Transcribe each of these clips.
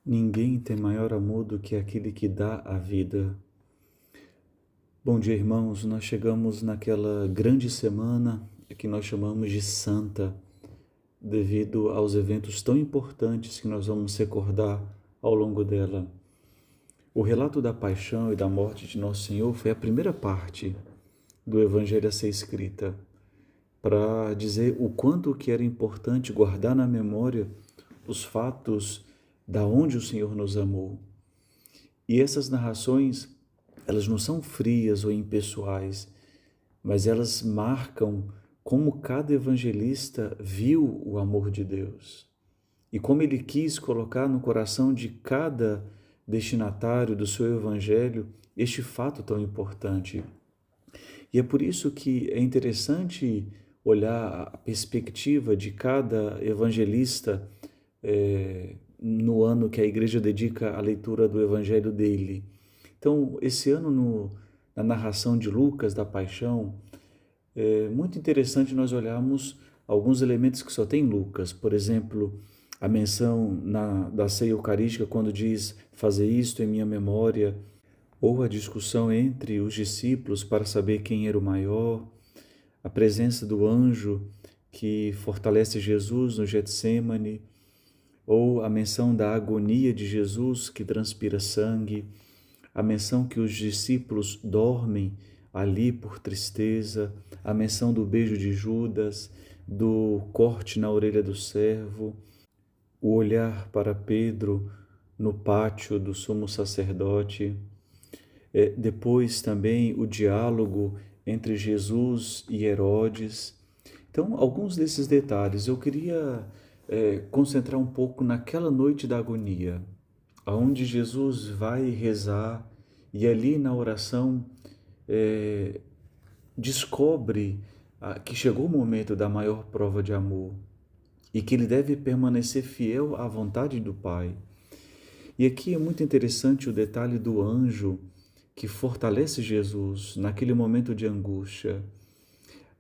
Ninguém tem maior amor do que aquele que dá a vida. Bom dia, irmãos. Nós chegamos naquela grande semana que nós chamamos de Santa, devido aos eventos tão importantes que nós vamos recordar ao longo dela. O relato da paixão e da morte de Nosso Senhor foi a primeira parte do Evangelho a ser escrita, para dizer o quanto que era importante guardar na memória os fatos da onde o Senhor nos amou. E essas narrações, elas não são frias ou impessoais, mas elas marcam como cada evangelista viu o amor de Deus e como ele quis colocar no coração de cada destinatário do seu evangelho este fato tão importante. E é por isso que é interessante olhar a perspectiva de cada evangelista no ano que a igreja dedica à leitura do evangelho dele. Então, esse ano, na narração de Lucas, da Paixão, é muito interessante nós olharmos alguns elementos que só tem Lucas. Por exemplo, a menção da ceia eucarística, quando diz fazer isto em minha memória, ou a discussão entre os discípulos para saber quem era o maior, a presença do anjo que fortalece Jesus no Getsêmani, ou a menção da agonia de Jesus que transpira sangue, a menção que os discípulos dormem ali por tristeza, a menção do beijo de Judas, do corte na orelha do servo, o olhar para Pedro no pátio do sumo sacerdote, depois também o diálogo entre Jesus e Herodes. Então, alguns desses detalhes eu queria concentrar um pouco naquela noite da agonia, aonde Jesus vai rezar e ali na oração descobre que chegou o momento da maior prova de amor e que ele deve permanecer fiel à vontade do Pai. E aqui é muito interessante o detalhe do anjo que fortalece Jesus naquele momento de angústia.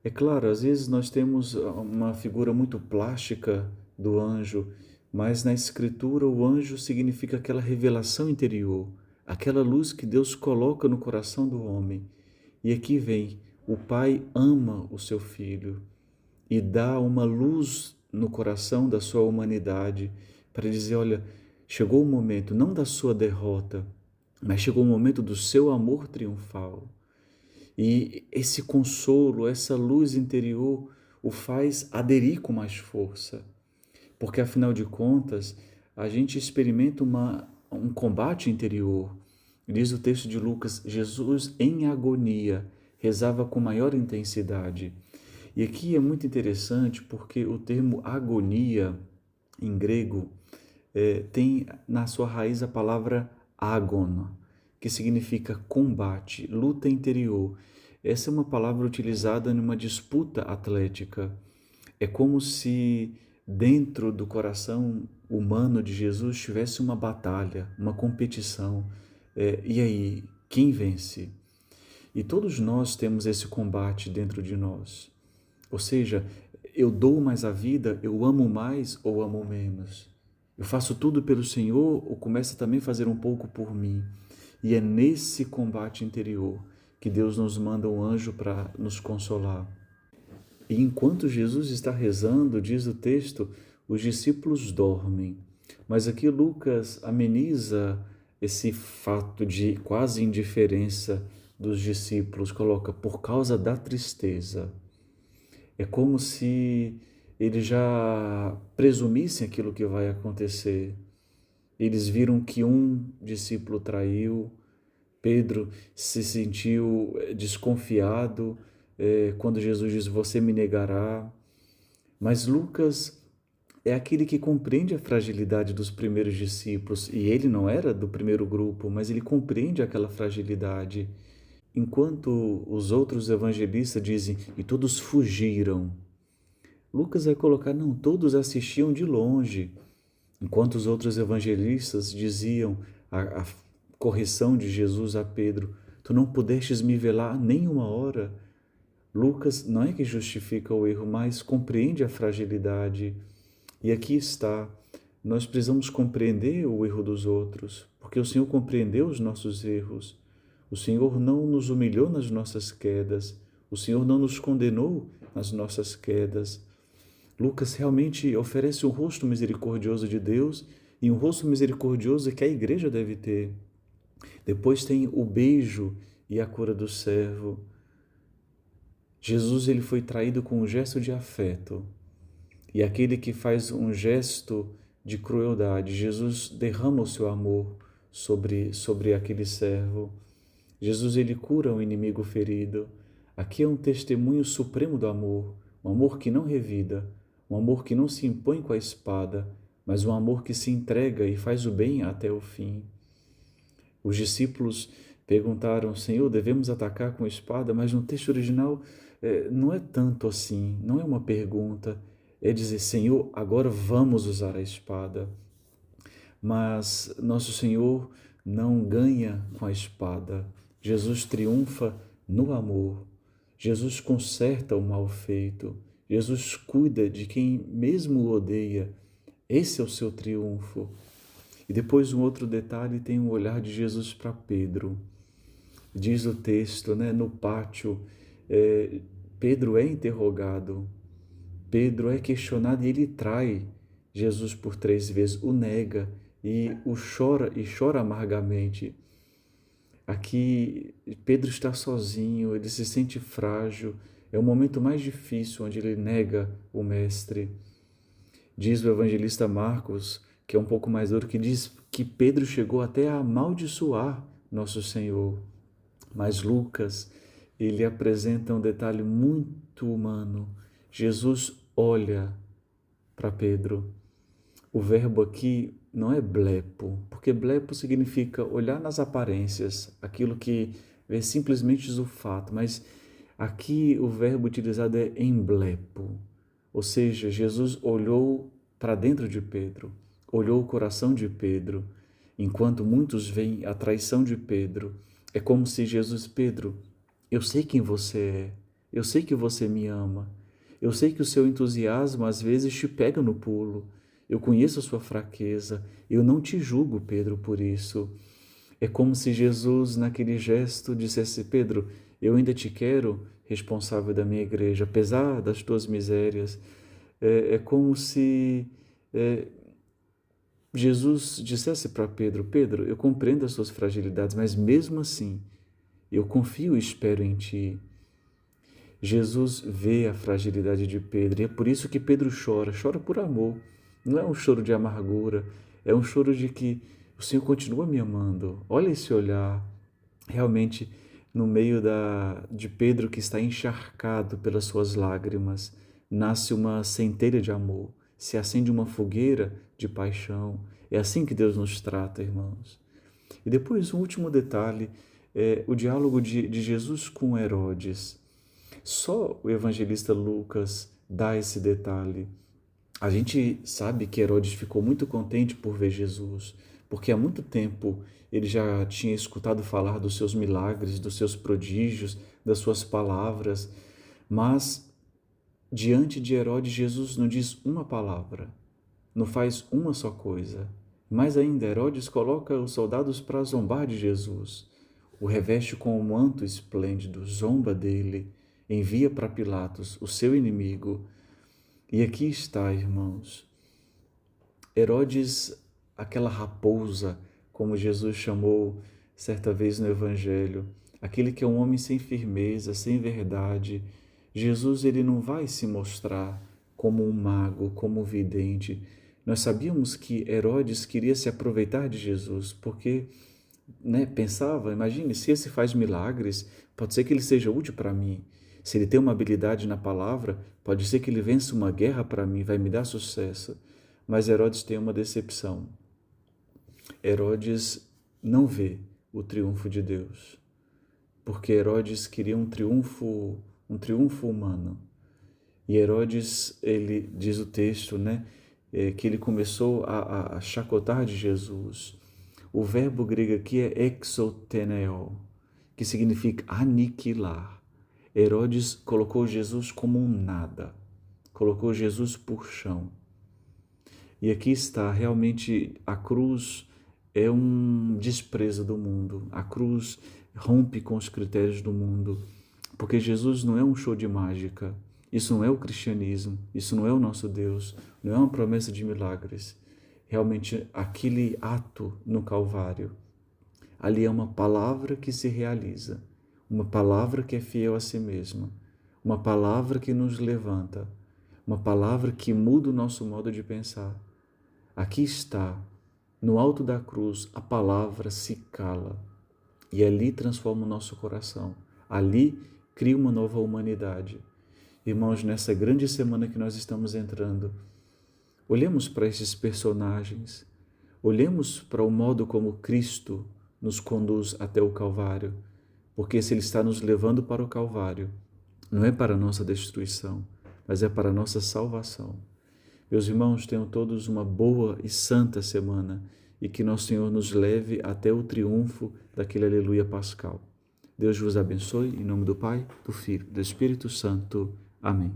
É claro, às vezes nós temos uma figura muito plástica do anjo, mas na Escritura o anjo significa aquela revelação interior, aquela luz que Deus coloca no coração do homem. E aqui vem, o Pai ama o seu Filho e dá uma luz no coração da sua humanidade para dizer, olha, chegou o momento não da sua derrota, mas chegou o momento do seu amor triunfal. E esse consolo, essa luz interior o faz aderir com mais força, porque afinal de contas a gente experimenta um combate interior. Diz o texto de Lucas, Jesus em agonia rezava com maior intensidade. E aqui é muito interessante porque o termo agonia em grego tem na sua raiz a palavra agon, que significa combate, luta interior. Essa é uma palavra utilizada numa disputa atlética. É como se dentro do coração humano de Jesus tivesse uma batalha, uma competição. E aí, quem vence? E todos nós temos esse combate dentro de nós. Ou seja, eu dou mais a vida, eu amo mais ou amo menos? Eu faço tudo pelo Senhor ou começo também a fazer um pouco por mim? E é nesse combate interior que Deus nos manda um anjo para nos consolar. E enquanto Jesus está rezando, diz o texto, os discípulos dormem. Mas aqui Lucas ameniza esse fato de quase indiferença dos discípulos, coloca por causa da tristeza. É como se eles já presumissem aquilo que vai acontecer. Eles viram que um discípulo traiu, Pedro se sentiu desconfiado quando Jesus diz, você me negará. Mas Lucas é aquele que compreende a fragilidade dos primeiros discípulos, e ele não era do primeiro grupo, mas ele compreende aquela fragilidade. Enquanto os outros evangelistas dizem, e todos fugiram, Lucas vai colocar, não, todos assistiam de longe. Enquanto os outros evangelistas diziam a correção de Jesus a Pedro, tu não pudestes me velar nem uma hora. Lucas não é que justifica o erro, mas compreende a fragilidade. E aqui está, nós precisamos compreender o erro dos outros, porque o Senhor compreendeu os nossos erros. O Senhor não nos humilhou nas nossas quedas. O Senhor não nos condenou nas nossas quedas. Lucas realmente oferece um rosto misericordioso de Deus e um rosto misericordioso que a igreja deve ter. Depois tem o beijo e a cura do servo. Jesus ele foi traído com um gesto de afeto. E aquele que faz um gesto de crueldade, Jesus derrama o seu amor sobre aquele servo. Jesus ele cura o inimigo ferido. Aqui é um testemunho supremo do amor, um amor que não revida, um amor que não se impõe com a espada, mas um amor que se entrega e faz o bem até o fim. Os discípulos perguntaram, Senhor, devemos atacar com espada? Mas no texto original não é tanto assim, não é uma pergunta, é dizer, Senhor, agora vamos usar a espada. Mas nosso Senhor não ganha com a espada. Jesus triunfa no amor. Jesus conserta o mal feito. Jesus cuida de quem mesmo o odeia. Esse é o seu triunfo. E depois um outro detalhe tem o olhar de Jesus para Pedro. Diz o texto, no pátio, Pedro é interrogado, Pedro é questionado e ele trai Jesus por 3 vezes, o nega e chora amargamente. Aqui Pedro está sozinho, ele se sente frágil, é o momento mais difícil onde ele nega o mestre. Diz o evangelista Marcos, que é um pouco mais duro, que diz que Pedro chegou até a amaldiçoar nosso Senhor. Mas Lucas, ele apresenta um detalhe muito humano. Jesus olha para Pedro. O verbo aqui não é blepo, porque blepo significa olhar nas aparências, aquilo que é simplesmente o fato, mas aqui o verbo utilizado é emblepo, ou seja, Jesus olhou para dentro de Pedro, olhou o coração de Pedro, enquanto muitos veem a traição de Pedro. É como se Jesus, Pedro, eu sei quem você é, eu sei que você me ama, eu sei que o seu entusiasmo às vezes te pega no pulo, eu conheço a sua fraqueza, eu não te julgo, Pedro, por isso. É como se Jesus, naquele gesto, dissesse, Pedro, eu ainda te quero responsável da minha igreja, apesar das tuas misérias. É como se Jesus dissesse para Pedro, Pedro, eu compreendo as suas fragilidades, mas mesmo assim, eu confio e espero em ti. Jesus vê a fragilidade de Pedro e é por isso que Pedro chora por amor. Não é um choro de amargura, é um choro de que o Senhor continua me amando. Olha esse olhar, realmente no meio de Pedro que está encharcado pelas suas lágrimas, nasce uma centelha de amor, se acende uma fogueira de paixão. É assim que Deus nos trata, irmãos. E depois um último detalhe, o diálogo de Jesus com Herodes. Só o evangelista Lucas dá esse detalhe. A gente sabe que Herodes ficou muito contente por ver Jesus, porque há muito tempo ele já tinha escutado falar dos seus milagres, dos seus prodígios, das suas palavras, mas diante de Herodes, Jesus não diz uma palavra, não faz uma só coisa. Mais ainda, Herodes coloca os soldados para zombar de Jesus, o reveste com um manto esplêndido, zomba dele, envia para Pilatos, o seu inimigo. E aqui está, irmãos, Herodes, aquela raposa, como Jesus chamou certa vez no Evangelho, aquele que é um homem sem firmeza, sem verdade. Jesus, ele não vai se mostrar como um mago, como um vidente. Nós sabíamos que Herodes queria se aproveitar de Jesus, porque pensava, imagine, se esse faz milagres, pode ser que ele seja útil para mim. Se ele tem uma habilidade na palavra, pode ser que ele vença uma guerra para mim, vai me dar sucesso. Mas Herodes tem uma decepção. Herodes não vê o triunfo de Deus, porque Herodes queria um triunfo humano. E Herodes, ele diz o texto, que ele começou a chacotar de Jesus. O verbo grego aqui é exoteneo, que significa aniquilar. Herodes colocou Jesus como um nada, colocou Jesus por chão. E aqui está, realmente a cruz é um desprezo do mundo. A cruz rompe com os critérios do mundo, porque Jesus não é um show de mágica. Isso não é o cristianismo, isso não é o nosso Deus, não é uma promessa de milagres. Realmente aquele ato no Calvário, ali é uma palavra que se realiza, uma palavra que é fiel a si mesma, uma palavra que nos levanta, uma palavra que muda o nosso modo de pensar. Aqui está, no alto da cruz, a palavra se cala e ali transforma o nosso coração. Ali cria uma nova humanidade. Irmãos, nessa grande semana que nós estamos entrando, olhemos para esses personagens, olhemos para o modo como Cristo nos conduz até o Calvário, porque se Ele está nos levando para o Calvário, não é para a nossa destruição, mas é para a nossa salvação. Meus irmãos, tenham todos uma boa e santa semana e que nosso Senhor nos leve até o triunfo daquele aleluia pascal. Deus vos abençoe, em nome do Pai, do Filho e do Espírito Santo. Amém.